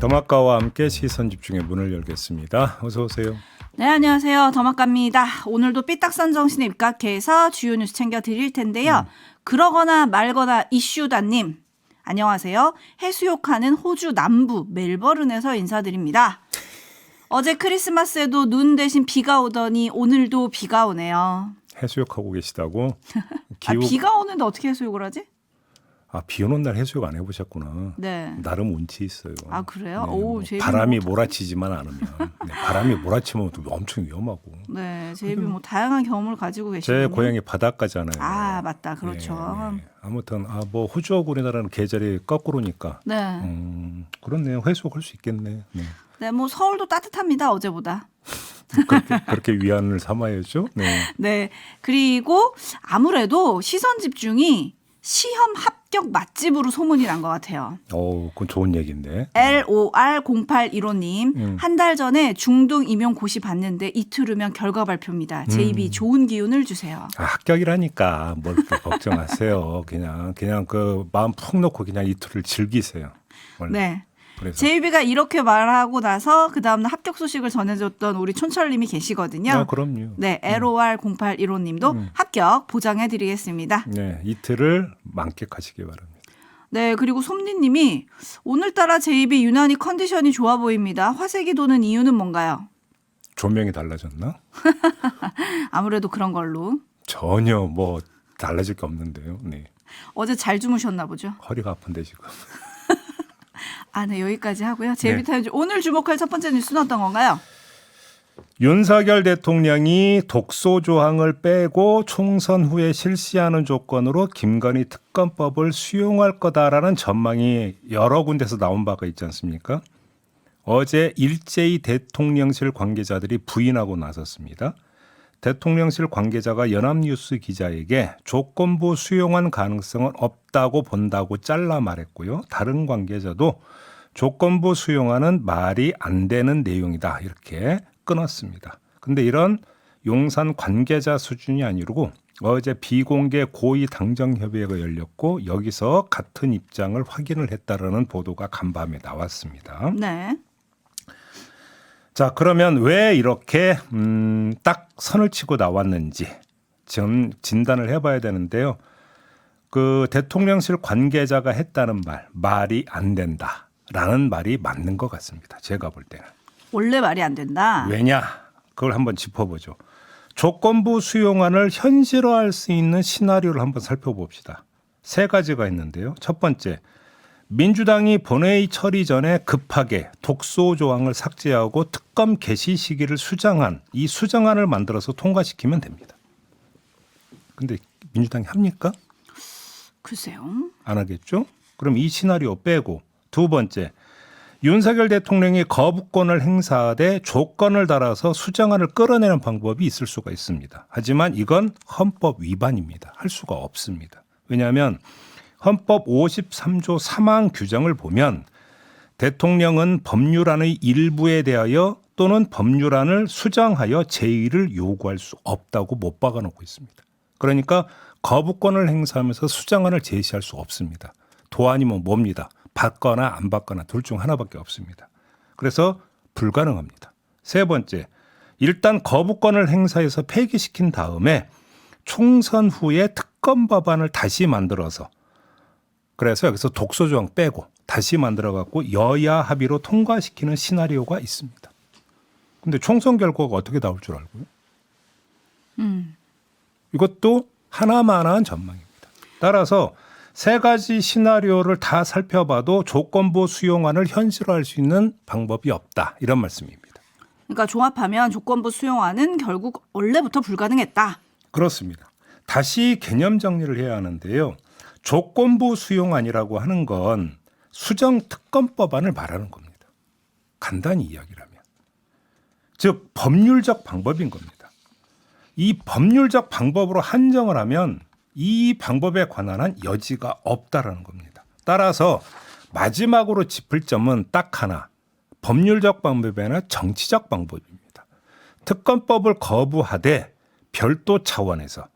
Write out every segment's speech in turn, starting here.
더마카와 함께 시선 집중의 문을 열겠습니다. 어서 오세요. 네, 안녕하세요. 더마카입니다. 오늘도 삐딱선 정신에 입각해서 주요 뉴스 챙겨드릴 텐데요. 그러거나 말거나 이슈다님, 안녕하세요. 해수욕하는 호주 남부 멜버른에서 인사드립니다. 어제 크리스마스에도 눈 대신 비가 오더니 오늘도 비가 오네요. 해수욕하고 계시다고? 비가 오는데 어떻게 해수욕을 하지? 비 오는 날 해수욕 안 해보셨구나. 네. 나름 운치 있어요. 아, 그래요? 네, 오, 제이비 바람이 몰아치지만 않으면. 네, 바람이 몰아치면 또 엄청 위험하고. 네, 제이비 다양한 경험을 가지고 제 계시군요. 고향이 바닷가잖아요. 아, 맞다. 그렇죠. 네. 아무튼 호주하고 우리나라는 계절이 거꾸로니까. 네. 그렇네요. 해수욕할 수 있겠네. 네. 네, 서울도 따뜻합니다. 어제보다. 그렇게 위안을 삼아야죠. 네. 네. 그리고 아무래도 시선 집중이 시험 합격 맛집으로 소문이 난 것 같아요. 그건 좋은 얘기인데. LOR0815님, 한 달 전에 중등 임용고시 봤는데 이틀 후면 결과 발표입니다. JB 좋은 기운을 주세요. 합격이라니까 뭘 또 걱정하세요. 그냥 그 마음 푹 놓고 그냥 이틀을 즐기세요. 원래. 네. 그래서. JB가 이렇게 말하고 나서 그 다음날 합격 소식을 전해줬던 우리 촌철님이 계시거든요. 그럼요. 네, LOR0815님도 합격 보장해드리겠습니다. 네, 이틀을 만끽하시기 바랍니다. 네, 그리고 솜니님이 오늘따라 JB 유난히 컨디션이 좋아 보입니다. 화색이 도는 이유는 뭔가요? 조명이 달라졌나? 아무래도 그런 걸로. 전혀 달라질 게 없는데요. 네. 어제 잘 주무셨나 보죠? 허리가 아픈데 지금. 네, 여기까지 하고요. JB 타임즈 오늘 주목할 첫 번째 뉴스는 어떤 건가요? 윤석열 대통령이 독소 조항을 빼고 총선 후에 실시하는 조건으로 김건희 특검법을 수용할 거다라는 전망이 여러 군데서 나온 바가 있지 않습니까? 어제 일제히 대통령실 관계자들이 부인하고 나섰습니다. 대통령실 관계자가 연합뉴스 기자에게 조건부 수용한 가능성은 없다고 본다고 잘라 말했고요. 다른 관계자도 조건부 수용하는 말이 안 되는 내용이다 이렇게 끊었습니다. 그런데 이런 용산 관계자 수준이 아니고 어제 비공개 고위 당정협의회가 열렸고 여기서 같은 입장을 확인을 했다라는 보도가 간밤에 나왔습니다. 네. 자, 그러면 왜 이렇게 딱 선을 치고 나왔는지 진단을 해봐야 되는데요. 그 대통령실 관계자가 했다는 말이 안 된다라는 말이 맞는 것 같습니다. 제가 볼 때는. 원래 말이 안 된다. 왜냐? 그걸 한번 짚어보죠. 조건부 수용안을 현실화할 수 있는 시나리오를 한번 살펴봅시다. 세 가지가 있는데요. 첫 번째. 민주당이 본회의 처리 전에 급하게 독소 조항을 삭제하고 특검 개시 시기를 수정한 이 수정안을 만들어서 통과시키면 됩니다. 그런데 민주당이 합니까? 글쎄요. 안 하겠죠? 그럼 이 시나리오 빼고 두 번째, 윤석열 대통령이 거부권을 행사하되 조건을 달아서 수정안을 끌어내는 방법이 있을 수가 있습니다. 하지만 이건 헌법 위반입니다. 할 수가 없습니다. 왜냐하면 헌법 53조 3항 규정을 보면 대통령은 법률안의 일부에 대하여 또는 법률안을 수정하여 제의를 요구할 수 없다고 못 박아놓고 있습니다. 그러니까 거부권을 행사하면서 수정안을 제시할 수 없습니다. 도안이면 뭡니다. 받거나 안 받거나 둘 중 하나밖에 없습니다. 그래서 불가능합니다. 세 번째, 일단 거부권을 행사해서 폐기시킨 다음에 총선 후에 특검 법안을 다시 만들어서 그래서 여기서 독소 조항 빼고 다시 만들어 갖고 여야 합의로 통과시키는 시나리오가 있습니다. 근데 총선 결과가 어떻게 나올 줄 알고요? 이것도 하나만한 전망입니다. 따라서 세 가지 시나리오를 다 살펴봐도 조건부 수용안을 현실화할 수 있는 방법이 없다. 이런 말씀입니다. 그러니까 종합하면 조건부 수용안은 결국 원래부터 불가능했다. 그렇습니다. 다시 개념 정리를 해야 하는데요. 조건부 수용안이라고 하는 건 수정 특검법안을 말하는 겁니다. 간단히 이야기를 하면. 즉 법률적 방법인 겁니다. 이 법률적 방법으로 한정을 하면 이 방법에 관한 한 여지가 없다라는 겁니다. 따라서 마지막으로 짚을 점은 딱 하나. 법률적 방법이 아니라 정치적 방법입니다. 특검법을 거부하되 별도 차원에서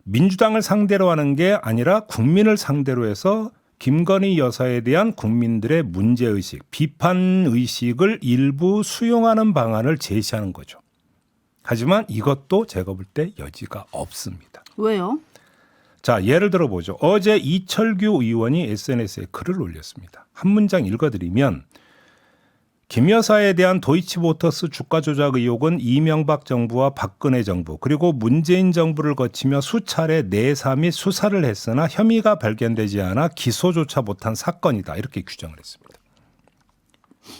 민주당을 상대로 하는 게 아니라 국민을 상대로 해서 김건희 여사에 대한 국민들의 문제의식, 비판의식을 일부 수용하는 방안을 제시하는 거죠. 하지만 이것도 제가 볼 때 여지가 없습니다. 왜요? 자, 예를 들어보죠. 어제 이철규 의원이 SNS에 글을 올렸습니다. 한 문장 읽어드리면 김 여사에 대한 도이치모터스 주가 조작 의혹은 이명박 정부와 박근혜 정부 그리고 문재인 정부를 거치며 수차례 내사 및 수사를 했으나 혐의가 발견되지 않아 기소조차 못한 사건이다. 이렇게 규정을 했습니다.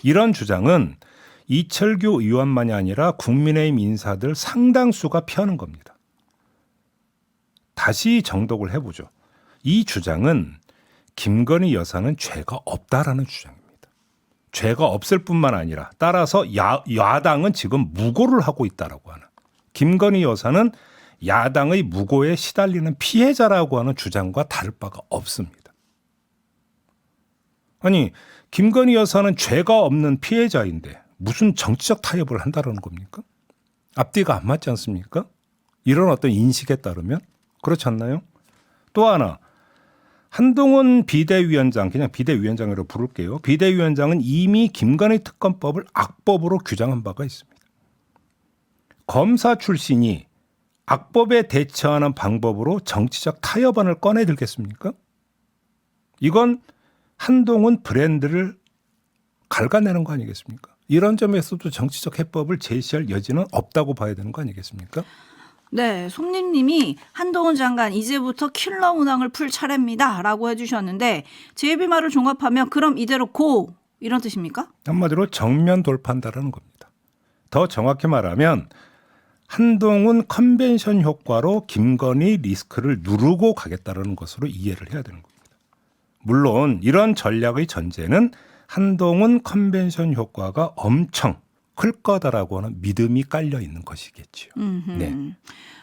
이런 주장은 이철규 의원만이 아니라 국민의힘 인사들 상당수가 펴는 겁니다. 다시 정독을 해보죠. 이 주장은 김건희 여사는 죄가 없다라는 주장입니다. 죄가 없을 뿐만 아니라 따라서 야당은 지금 무고를 하고 있다라고 하는 김건희 여사는 야당의 무고에 시달리는 피해자라고 하는 주장과 다를 바가 없습니다. 아니 김건희 여사는 죄가 없는 피해자인데 무슨 정치적 타협을 한다는 겁니까? 앞뒤가 안 맞지 않습니까? 이런 어떤 인식에 따르면 그렇지 않나요? 또 하나 한동훈 비대위원장 그냥 비대위원장으로 부를게요. 비대위원장은 이미 김건희 특검법을 악법으로 규정한 바가 있습니다. 검사 출신이 악법에 대처하는 방법으로 정치적 타협안을 꺼내들겠습니까? 이건 한동훈 브랜드를 갉아내는 거 아니겠습니까? 이런 점에서도 정치적 해법을 제시할 여지는 없다고 봐야 되는 거 아니겠습니까? 네, 송림님이 한동훈 장관 이제부터 킬러 문항을 풀 차례입니다 라고 해주셨는데 제 예비 말을 종합하면 그럼 이대로 고 이런 뜻입니까? 한마디로 정면 돌파한다는 겁니다. 더 정확히 말하면 한동훈 컨벤션 효과로 김건희 리스크를 누르고 가겠다는 것으로 이해를 해야 되는 겁니다. 물론 이런 전략의 전제는 한동훈 컨벤션 효과가 엄청 클 거다라고 하는 믿음이 깔려 있는 것이겠지요. 네.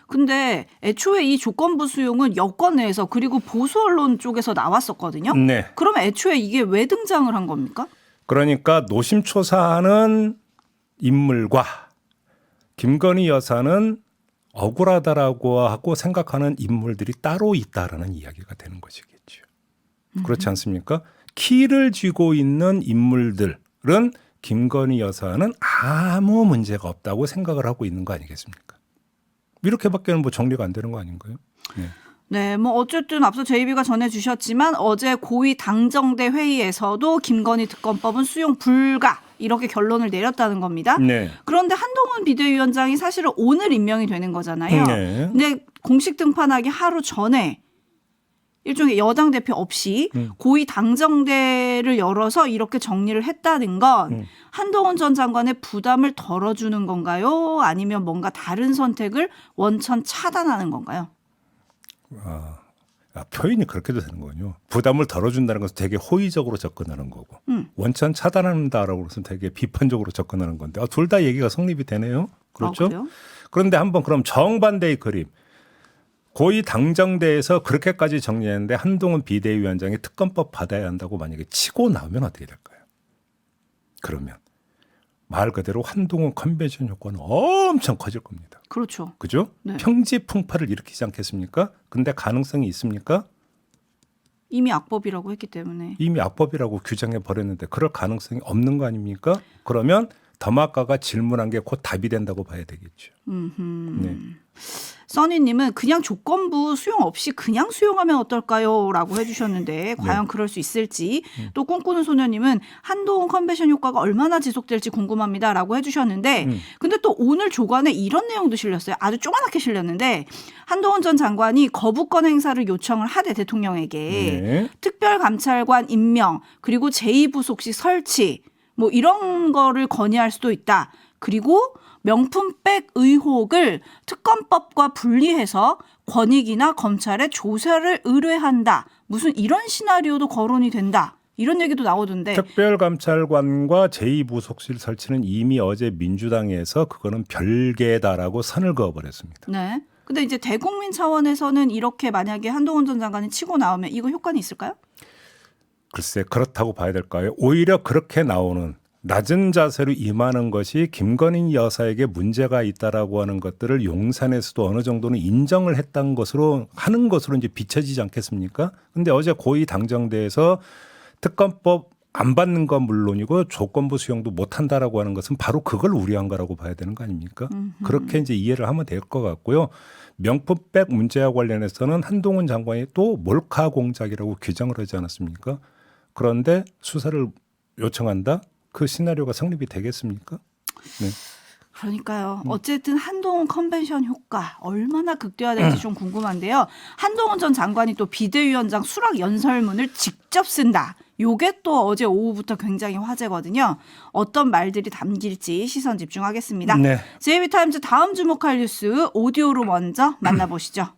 근데 애초에 이 조건부 수용은 여권 내에서 그리고 보수 언론 쪽에서 나왔었거든요. 네. 그러면 애초에 이게 왜 등장을 한 겁니까? 그러니까 노심초사하는 인물과 김건희 여사는 억울하다라고 하고 생각하는 인물들이 따로 있다라는 이야기가 되는 것이겠죠. 그렇지 않습니까? 키를 쥐고 있는 인물들은 김건희 여사는 아무 문제가 없다고 생각을 하고 있는 거 아니겠습니까? 이렇게밖에는 뭐 정리가 안 되는 거 아닌가요? 네. 네, 뭐 어쨌든 앞서 제이비가 전해주셨지만 어제 고위 당정대 회의에서도 김건희 특검법은 수용 불가 이렇게 결론을 내렸다는 겁니다. 네. 그런데 한동훈 비대위원장이 사실은 오늘 임명이 되는 거잖아요. 네. 근데 공식 등판하기 하루 전에 일종의 여당 대표 없이 고위 당정대를 열어서 이렇게 정리를 했다는 건 한동훈 전 장관의 부담을 덜어주는 건가요? 아니면 뭔가 다른 선택을 원천 차단하는 건가요? 표현이 그렇게도 되는 거군요. 부담을 덜어준다는 것은 되게 호의적으로 접근하는 거고 원천 차단한다라고 해서 되게 비판적으로 접근하는 건데 둘 다 얘기가 성립이 되네요. 그렇죠? 그래요? 그런데 한번 그럼 정반대의 그림. 고위 당정대에서 그렇게까지 정리했는데 한동훈 비대위원장이 특검법 받아야 한다고 만약에 치고 나오면 어떻게 될까요? 그러면 말 그대로 한동훈 컨벤션 효과는 엄청 커질 겁니다. 그렇죠. 그죠? 네. 평지풍파를 일으키지 않겠습니까? 근데 가능성이 있습니까? 이미 악법이라고 했기 때문에. 이미 악법이라고 규정해 버렸는데 그럴 가능성이 없는 거 아닙니까? 그러면 더마카가 질문한 게 곧 답이 된다고 봐야 되겠죠. 네. 써니님은 그냥 조건부 수용 없이 그냥 수용하면 어떨까요? 라고 해주셨는데 과연 그럴 수 있을지. 또 꿈꾸는 소녀님은 한동훈 컨벤션 효과가 얼마나 지속될지 궁금합니다. 라고 해주셨는데 근데 또 오늘 조간에 이런 내용도 실렸어요. 아주 조그맣게 실렸는데 한동훈 전 장관이 거부권 행사를 요청을 하되 대통령에게 특별감찰관 임명 그리고 제2부속실 설치 뭐 이런 거를 건의할 수도 있다. 그리고 명품백 의혹을 특검법과 분리해서 권익이나 검찰에 조사를 의뢰한다. 무슨 이런 시나리오도 거론이 된다. 이런 얘기도 나오던데. 특별감찰관과 제2부속실 설치는 이미 어제 민주당에서 그거는 별개다라고 선을 그어버렸습니다. 네. 근데 이제 대국민 차원에서는 이렇게 만약에 한동훈 전 장관이 치고 나오면 이거 효과는 있을까요? 글쎄 그렇다고 봐야 될까요? 오히려 그렇게 나오는 낮은 자세로 임하는 것이 김건희 여사에게 문제가 있다라고 하는 것들을 용산에서도 어느 정도는 인정을 했던 것으로 하는 것으로 이제 비춰지지 않겠습니까? 근데 어제 고위 당정대에서 특검법 안 받는 건 물론이고 조건부 수용도 못 한다라고 하는 것은 바로 그걸 우려한 거라고 봐야 되는 거 아닙니까? 그렇게 이제 이해를 하면 될 것 같고요. 명품백 문제와 관련해서는 한동훈 장관이 또 몰카 공작이라고 규정을 하지 않았습니까? 그런데 수사를 요청한다? 그 시나리오가 성립이 되겠습니까? 네. 그러니까요. 어쨌든 한동훈 컨벤션 효과 얼마나 극대화될지 좀 궁금한데요. 한동훈 전 장관이 또 비대위원장 수락 연설문을 직접 쓴다. 요게 또 어제 오후부터 굉장히 화제거든요. 어떤 말들이 담길지 시선 집중하겠습니다. 네. JB타임즈 다음 주목할 뉴스 오디오로 먼저 만나보시죠.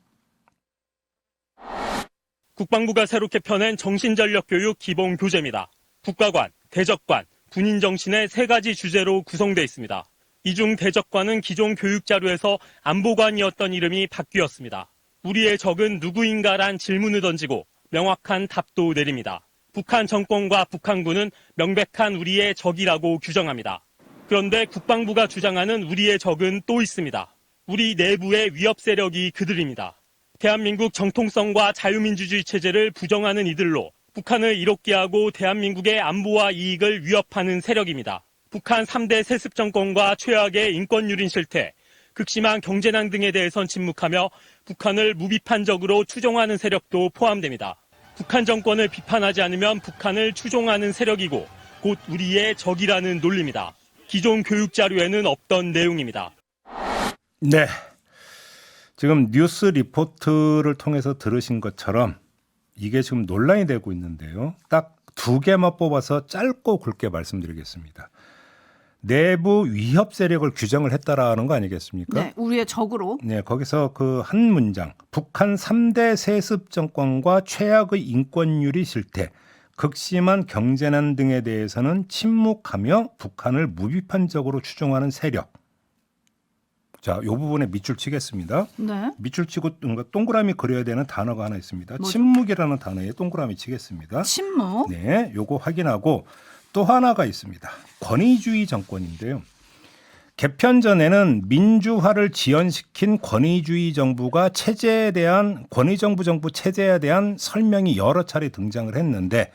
국방부가 새롭게 펴낸 정신전력교육 기본교재입니다. 국가관, 대적관, 군인정신의 세 가지 주제로 구성되어 있습니다. 이 중 대적관은 기존 교육자료에서 안보관이었던 이름이 바뀌었습니다. 우리의 적은 누구인가란 질문을 던지고 명확한 답도 내립니다. 북한 정권과 북한군은 명백한 우리의 적이라고 규정합니다. 그런데 국방부가 주장하는 우리의 적은 또 있습니다. 우리 내부의 위협 세력이 그들입니다. 대한민국 정통성과 자유민주주의 체제를 부정하는 이들로 북한을 이롭게 하고 대한민국의 안보와 이익을 위협하는 세력입니다. 북한 3대 세습 정권과 최악의 인권 유린 실태, 극심한 경제난 등에 대해선 침묵하며 북한을 무비판적으로 추종하는 세력도 포함됩니다. 북한 정권을 비판하지 않으면 북한을 추종하는 세력이고 곧 우리의 적이라는 논리입니다. 기존 교육 자료에는 없던 내용입니다. 네. 지금 뉴스 리포트를 통해서 들으신 것처럼 이게 지금 논란이 되고 있는데요. 딱 두 개만 뽑아서 짧고 굵게 말씀드리겠습니다. 내부 위협 세력을 규정을 했다라는 거 아니겠습니까? 네, 우리의 적으로. 네, 거기서 그 한 문장. 북한 3대 세습 정권과 최악의 인권유리 실태, 극심한 경제난 등에 대해서는 침묵하며 북한을 무비판적으로 추종하는 세력. 자, 이 부분에 밑줄 치겠습니다. 네. 밑줄 치고 동그라미 그려야 되는 단어가 하나 있습니다. 뭐죠? 침묵이라는 단어에 동그라미 치겠습니다. 침묵. 네, 요거 확인하고 또 하나가 있습니다. 권위주의 정권인데요. 개편 전에는 민주화를 지연시킨 권위주의 정부가 체제에 대한 권위정부 정부 체제에 대한 설명이 여러 차례 등장을 했는데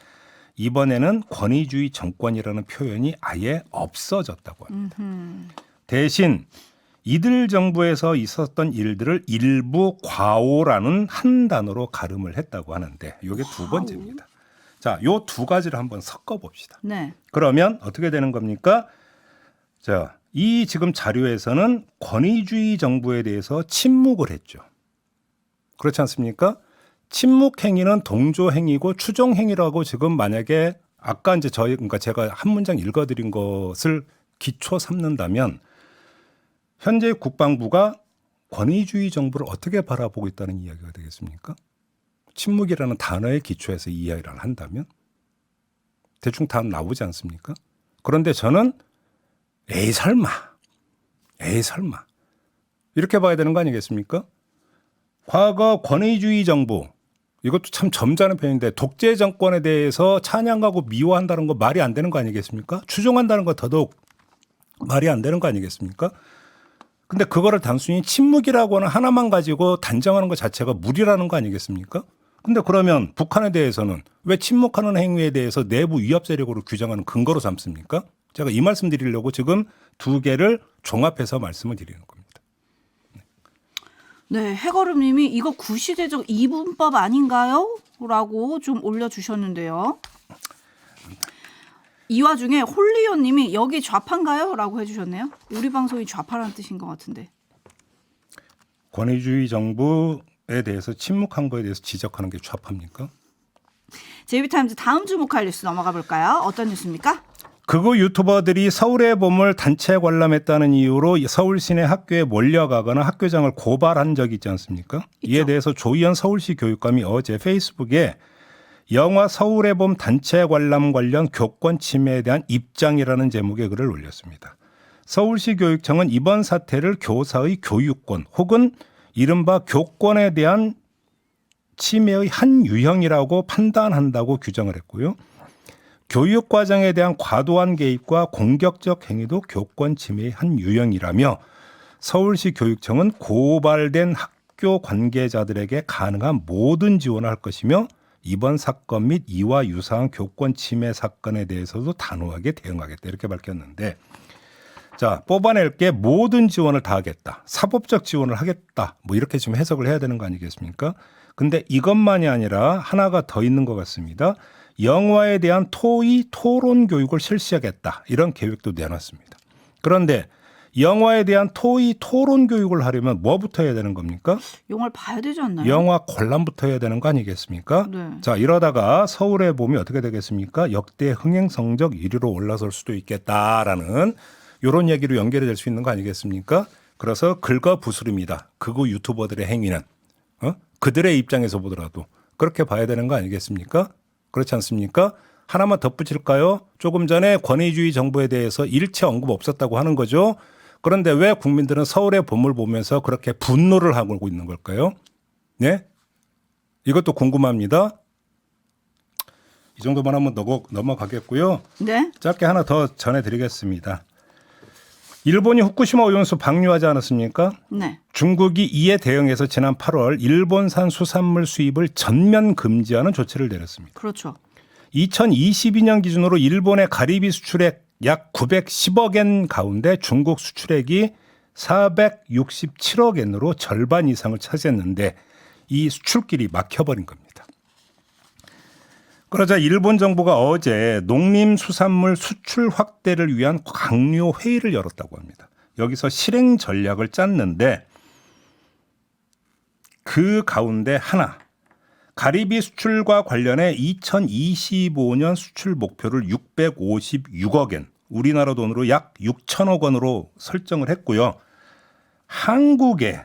이번에는 권위주의 정권이라는 표현이 아예 없어졌다고 합니다. 대신 이들 정부에서 있었던 일들을 일부 과오라는 한 단어로 가름을 했다고 하는데 이게 두 번째입니다. 자, 요 두 가지를 한번 섞어 봅시다. 네. 그러면 어떻게 되는 겁니까? 자, 이 지금 자료에서는 권위주의 정부에 대해서 침묵을 했죠. 그렇지 않습니까? 침묵 행위는 동조 행위고 추종 행위라고 지금 만약에 아까 이제 그러니까 제가 한 문장 읽어드린 것을 기초 삼는다면 현재 국방부가 권위주의 정부를 어떻게 바라보고 있다는 이야기가 되겠습니까? 침묵이라는 단어의 기초에서 이야기를 한다면 대충 답 나오지 않습니까? 그런데 저는 에이 설마 이렇게 봐야 되는 거 아니겠습니까? 과거 권위주의 정부 이것도 참 점잖은 표현인데 독재 정권에 대해서 찬양하고 미워한다는 거 말이 안 되는 거 아니겠습니까? 추종한다는 거 더더욱 말이 안 되는 거 아니겠습니까? 근데 그거를 단순히 침묵이라고 하는 하나만 가지고 단정하는 것 자체가 무리라는 거 아니겠습니까? 근데 그러면 북한에 대해서는 왜 침묵하는 행위에 대해서 내부 위협 세력으로 규정하는 근거로 삼습니까? 제가 이 말씀 드리려고 지금 두 개를 종합해서 말씀을 드리는 겁니다. 네, 해거름님이 이거 구시대적 이분법 아닌가요? 라고 좀 올려주셨는데요. 이 와중에 홀리오님이 여기 좌파인가요? 라고 해주셨네요. 우리 방송이 좌파라는 뜻인 것 같은데. 권위주의 정부에 대해서 침묵한 거에 대해서 지적하는 게 좌파입니까? JB타임즈 다음 주목할 뉴스 넘어가 볼까요? 어떤 뉴스입니까? 극우 유튜버들이 서울의 봄을 단체 관람했다는 이유로 서울 시내 학교에 몰려가거나 학교장을 고발한 적이 있지 않습니까? 있죠. 이에 대해서 조희연 서울시 교육감이 어제 페이스북에 영화 서울의 봄 단체 관람 관련 교권 침해에 대한 입장이라는 제목의 글을 올렸습니다. 서울시 교육청은 이번 사태를 교사의 교육권 혹은 이른바 교권에 대한 침해의 한 유형이라고 판단한다고 규정을 했고요. 교육 과정에 대한 과도한 개입과 공격적 행위도 교권 침해의 한 유형이라며 서울시 교육청은 고발된 학교 관계자들에게 가능한 모든 지원을 할 것이며 이번 사건 및 이와 유사한 교권 침해 사건에 대해서도 단호하게 대응하겠다 이렇게 밝혔는데 자 뽑아낼 게 모든 지원을 다 하겠다. 사법적 지원을 하겠다. 뭐 이렇게 지금 해석을 해야 되는 거 아니겠습니까? 근데 이것만이 아니라 하나가 더 있는 것 같습니다. 영화에 대한 토의 토론 교육을 실시하겠다. 이런 계획도 내놨습니다. 그런데 영화에 대한 토의 토론 교육을 하려면 뭐부터 해야 되는 겁니까? 영화를 봐야 되지 않나요? 영화 관람부터 해야 되는 거 아니겠습니까? 네. 자 이러다가 서울에 보면 어떻게 되겠습니까? 역대 흥행 성적 1위로 올라설 수도 있겠다라는 이런 얘기로 연결이 될 수 있는 거 아니겠습니까? 그래서 긁어부스름이다. 극우 유튜버들의 행위는 그들의 입장에서 보더라도 그렇게 봐야 되는 거 아니겠습니까? 그렇지 않습니까? 하나만 덧붙일까요? 조금 전에 권위주의 정부에 대해서 일체 언급 없었다고 하는 거죠. 그런데 왜 국민들은 서울의 봄을 보면서 그렇게 분노를 하고 있는 걸까요? 네? 이것도 궁금합니다. 이 정도만 한번 넘어가겠고요. 네. 짧게 하나 더 전해드리겠습니다. 일본이 후쿠시마 오염수 방류하지 않았습니까? 네. 중국이 이에 대응해서 지난 8월 일본산 수산물 수입을 전면 금지하는 조치를 내렸습니다. 그렇죠. 2022년 기준으로 일본의 가리비 수출액 약 910억 엔 가운데 중국 수출액이 467억 엔으로 절반 이상을 차지했는데 이 수출길이 막혀버린 겁니다. 그러자 일본 정부가 어제 농림수산물 수출 확대를 위한 강요 회의를 열었다고 합니다. 여기서 실행 전략을 짰는데 그 가운데 하나 가리비 수출과 관련해 2025년 수출 목표를 656억 엔, 우리나라 돈으로 약 6천억 원으로 설정을 했고요. 한국의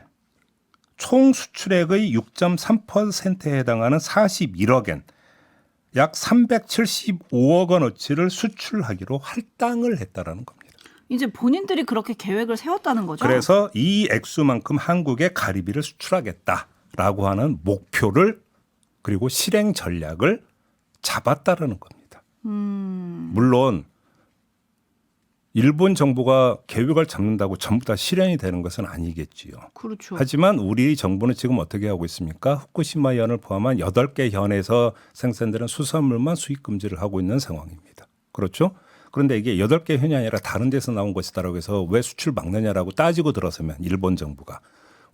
총 수출액의 6.3%에 해당하는 41억 엔, 약 375억 원어치를 수출하기로 할당을 했다라는 겁니다. 이제 본인들이 그렇게 계획을 세웠다는 거죠? 그래서 이 액수만큼 한국에 가리비를 수출하겠다라고 하는 목표를 그리고 실행 전략을 잡았다라는 겁니다. 물론 일본 정부가 계획을 잡는다고 전부 다 실현이 되는 것은 아니겠지요. 그렇죠. 하지만 우리 정부는 지금 어떻게 하고 있습니까? 후쿠시마 현을 포함한 8개 현에서 생산되는 수산물만 수입 금지를 하고 있는 상황입니다. 그렇죠? 그런데 이게 8개 현이 아니라 다른 데서 나온 것이다라고 해서 왜 수출 막느냐라고 따지고 들어서면 일본 정부가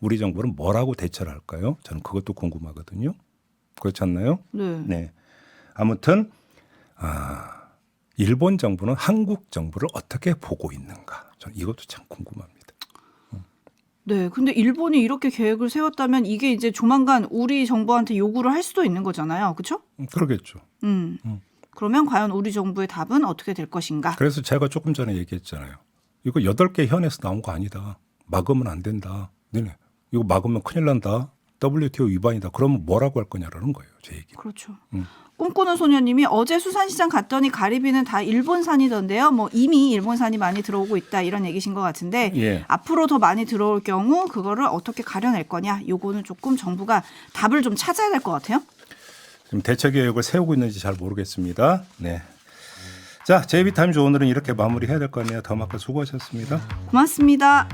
우리 정부는 뭐라고 대처를 할까요? 저는 그것도 궁금하거든요. 그렇지 않나요? 네. 아무튼 일본 정부는 한국 정부를 어떻게 보고 있는가? 저는 이것도 참 궁금합니다. 네. 근데 일본이 이렇게 계획을 세웠다면 이게 이제 조만간 우리 정부한테 요구를 할 수도 있는 거잖아요. 그렇죠? 그러겠죠. 그러면 과연 우리 정부의 답은 어떻게 될 것인가? 그래서 제가 조금 전에 얘기했잖아요. 이거 8개 현에서 나온 거 아니다. 막으면 안 된다. 네네. 이거 막으면 큰일 난다. WTO 위반이다. 그러면 뭐라고 할 거냐라는 거예요. 제 얘기. 그렇죠. 꿈꾸는 소녀님이 어제 수산시장 갔더니 가리비는 다 일본산이던데요. 뭐 이미 일본산이 많이 들어오고 있다 이런 얘기신 것 같은데 예. 앞으로 더 많이 들어올 경우 그거를 어떻게 가려낼 거냐. 요거는 조금 정부가 답을 좀 찾아야 될 것 같아요. 지금 대처 계획을 세우고 있는지 잘 모르겠습니다. 네. 자, 제이비타임즈 오늘은 이렇게 마무리해야 될 거 아니에요. 더마카 수고하셨습니다. 고맙습니다.